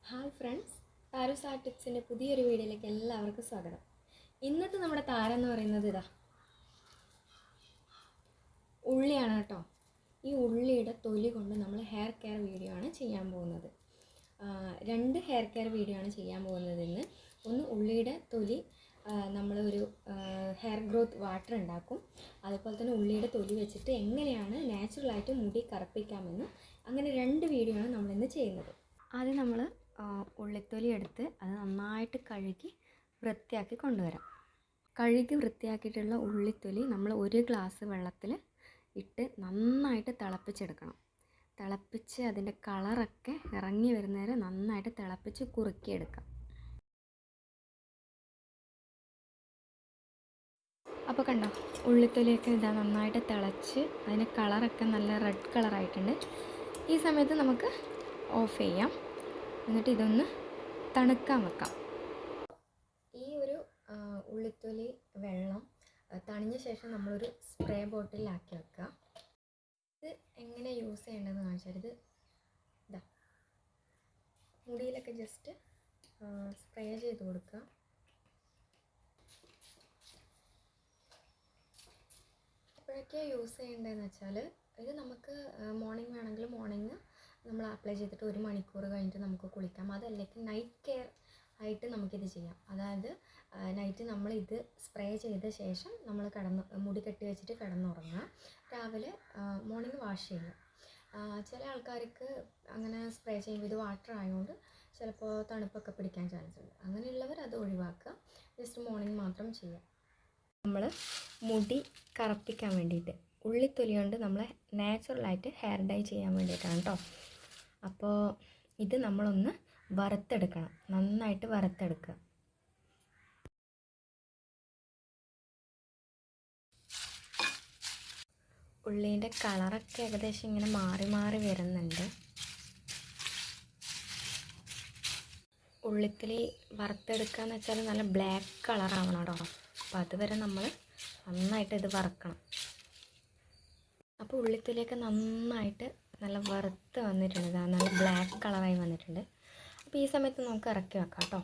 Hi friends, താരൂസ് art ടിപ്സിൻ്റെ പുതിയൊരു വീഡിയോയിലേക്ക് എല്ലാവർക്കും സ്വാഗതം. ഇന്നത്തെ നമ്മുടെ താരം എന്ന് പറയുന്നത് ഉള്ളിയാണ് കേട്ടോ. ഈ ഉള്ളിയുടെ തൊലി കൊണ്ട് നമ്മൾ ഹെയർ കെയർ വീഡിയോ ആണ് ചെയ്യാൻ പോകുന്നത്. രണ്ട് ഹെയർ കെയർ വീഡിയോ ആണ് ചെയ്യാൻ പോകുന്നത് ഇന്ന്. ഒന്ന് ഉള്ളിയുടെ തൊലി നമ്മളൊരു ഹെയർ ഗ്രോത്ത് വാട്ടർ ഉണ്ടാക്കും. അതുപോലെ തന്നെ ഉള്ളിയുടെ തൊലി വെച്ചിട്ട് എങ്ങനെയാണ് നാച്ചുറലായിട്ട് മുടി കറുപ്പിക്കാമെന്ന്, അങ്ങനെ രണ്ട് വീഡിയോ ആണ് നമ്മളിന്ന് ചെയ്യുന്നത്. ആദ്യം നമ്മൾ ഉള്ളിത്തൊലി എടുത്ത് അത് നന്നായിട്ട് കഴുകി വൃത്തിയാക്കി കൊണ്ടുവരാം. കഴുകി വൃത്തിയാക്കിയിട്ടുള്ള ഉള്ളിത്തൊലി നമ്മൾ ഒരു ഗ്ലാസ് വെള്ളത്തിൽ ഇട്ട് നന്നായിട്ട് തിളപ്പിച്ചെടുക്കണം. തിളപ്പിച്ച് അതിൻ്റെ കളറൊക്കെ ഇറങ്ങി വരുന്നവരെ നന്നായിട്ട് തിളപ്പിച്ച് കുറുക്കിയെടുക്കാം. അപ്പോൾ കണ്ടോ, ഉള്ളിത്തൊലിയൊക്കെ ഇതാ നന്നായിട്ട് തിളച്ച് അതിൻ്റെ കളറൊക്കെ നല്ല റെഡ് കളറായിട്ടുണ്ട്. ഈ സമയത്ത് നമുക്ക് ഓഫ് ചെയ്യാം. എന്നിട്ട് ഇതൊന്ന് തണുക്കാൻ വെക്കാം. ഈ ഒരു ഉള്ളിത്തൊലി വെള്ളം തണിഞ്ഞ ശേഷം നമ്മളൊരു സ്പ്രേ ബോട്ടിലാക്കി വെക്കുക. ഇത് എങ്ങനെ യൂസ് ചെയ്യേണ്ടതെന്ന് കാണിച്ചാൽ, ഇതാ മുടിയിലൊക്കെ ജസ്റ്റ് സ്പ്രേ ചെയ്ത് കൊടുക്കുക. എപ്പോഴൊക്കെയാണ് യൂസ് ചെയ്യേണ്ടതെന്ന് വെച്ചാൽ, ഇത് നമുക്ക് മോർണിംഗ് വേണമെങ്കിൽ മോർണിംഗ് നമ്മൾ അപ്ലൈ ചെയ്തിട്ട് 1 മണിക്കൂർ കഴിഞ്ഞിട്ട് നമുക്ക് കുളിക്കാം. അതല്ലെങ്കിൽ നൈറ്റ് കെയർ ആയിട്ട് നമുക്കിത് ചെയ്യാം. അതായത് നൈറ്റ് നമ്മൾ ഇത് സ്പ്രേ ചെയ്ത ശേഷം നമ്മൾ മുടി കെട്ടി വെച്ചിട്ട് കിടന്നുറങ്ങുക. രാവിലെ മോർണിംഗ് വാഷ് ചെയ്യുക. ചില ആൾക്കാർക്ക് അങ്ങനെ സ്പ്രേ ചെയ്യുമ്പോൾ ഇത് വാട്ടർ ആയതുകൊണ്ട് ചിലപ്പോൾ തണുപ്പൊക്കെ പിടിക്കാൻ ചാൻസ് ഉണ്ട്. അങ്ങനെയുള്ളവർ അത് ഒഴിവാക്കുക. ജസ്റ്റ് മോർണിംഗ് മാത്രം ചെയ്യുക. നമ്മൾ മുടി കറുപ്പിക്കാൻ വേണ്ടിയിട്ട് ഉള്ളിത്തൊലി കൊണ്ട് നമ്മൾ നാച്ചുറലായിട്ട് ഹെയർ ഡൈ ചെയ്യാൻ വേണ്ടിയിട്ടാണ് കേട്ടോ. അപ്പോൾ ഇത് നമ്മളൊന്ന് വറുത്തെടുക്കണം, നന്നായിട്ട് വറുത്തെടുക്കുക. ഉള്ളീൻ്റെ കളറൊക്കെ ഏകദേശം ഇങ്ങനെ മാറി മാറി വരുന്നുണ്ട്. ഉള്ളിത്തൊലി വറുത്തെടുക്കുക എന്ന് വെച്ചാൽ നല്ല ബ്ലാക്ക് കളറാവണം കേട്ടോ. അപ്പോൾ അതുവരെ നമ്മൾ നന്നായിട്ട് ഇത് വറുക്കണം. അപ്പോൾ ഉള്ളിത്തൊലിയൊക്കെ നന്നായിട്ട് നല്ല വറുത്ത് വന്നിട്ടുണ്ട്, നല്ല ബ്ലാക്ക് കളറായി വന്നിട്ടുണ്ട്. അപ്പോൾ ഈ സമയത്ത് നമുക്ക് ഇറക്കി വെക്കാം കേട്ടോ.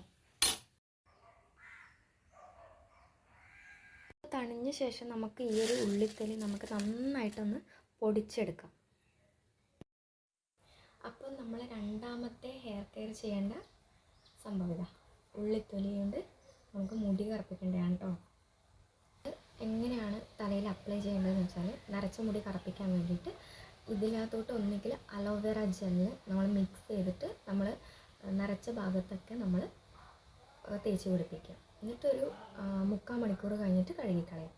തണിഞ്ഞ ശേഷം നമുക്ക് ഈ ഒരു ഉള്ളിത്തൊലി നമുക്ക് നന്നായിട്ടൊന്ന് പൊടിച്ചെടുക്കാം. അപ്പോൾ നമ്മൾ രണ്ടാമത്തെ ഹെയർ കെയർ ചെയ്യേണ്ട സംഭവം ഇതാ, ഉള്ളിത്തൊലി കൊണ്ട് നമുക്ക് മുടി കറുപ്പിക്കേണ്ടതാണ് കേട്ടോ. എങ്ങനെയാണ് തലയിൽ അപ്ലൈ ചെയ്യേണ്ടതെന്ന് വെച്ചാൽ, നരച്ച മുടി കറുപ്പിക്കാൻ വേണ്ടിയിട്ട് ഇതിനകത്തോട്ട് ഒന്നുകിൽ അലോവേറ ജെല്ല് നമ്മൾ മിക്സ് ചെയ്തിട്ട് നമ്മൾ നരച്ച ഭാഗത്തൊക്കെ നമ്മൾ തേച്ച് പിടിപ്പിക്കുക. എന്നിട്ടൊരു 3/4 മണിക്കൂർ കഴിഞ്ഞിട്ട് കഴുകിക്കളയാം.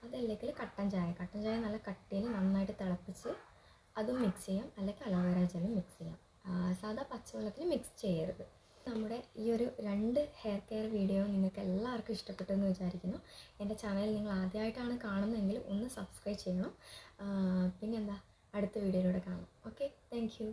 അതല്ലെങ്കിൽ കട്ടൻ ചായ നല്ല കട്ടിയിൽ നന്നായിട്ട് തിളപ്പിച്ച് അതും മിക്സ് ചെയ്യാം. അല്ലെങ്കിൽ അലോവേറ ജെല്ലും മിക്സ് ചെയ്യാം. സാധാ പച്ചവെള്ളത്തിൽ മിക്സ് ചെയ്യരുത്. നമ്മുടെ ഈ ഒരു 2 ഹെയർ കെയർ വീഡിയോ നിങ്ങൾക്ക് എല്ലാവർക്കും ഇഷ്ടപ്പെട്ടെന്ന് വിചാരിക്കുന്നു. എൻ്റെ ചാനൽ നിങ്ങൾ ആദ്യമായിട്ടാണ് കാണുന്നതെങ്കിൽ ഒന്ന് സബ്സ്ക്രൈബ് ചെയ്യണം. പിന്നെന്താ, അടുത്ത വീഡിയോയിലൂടെ കാണാം. Okay, thank you.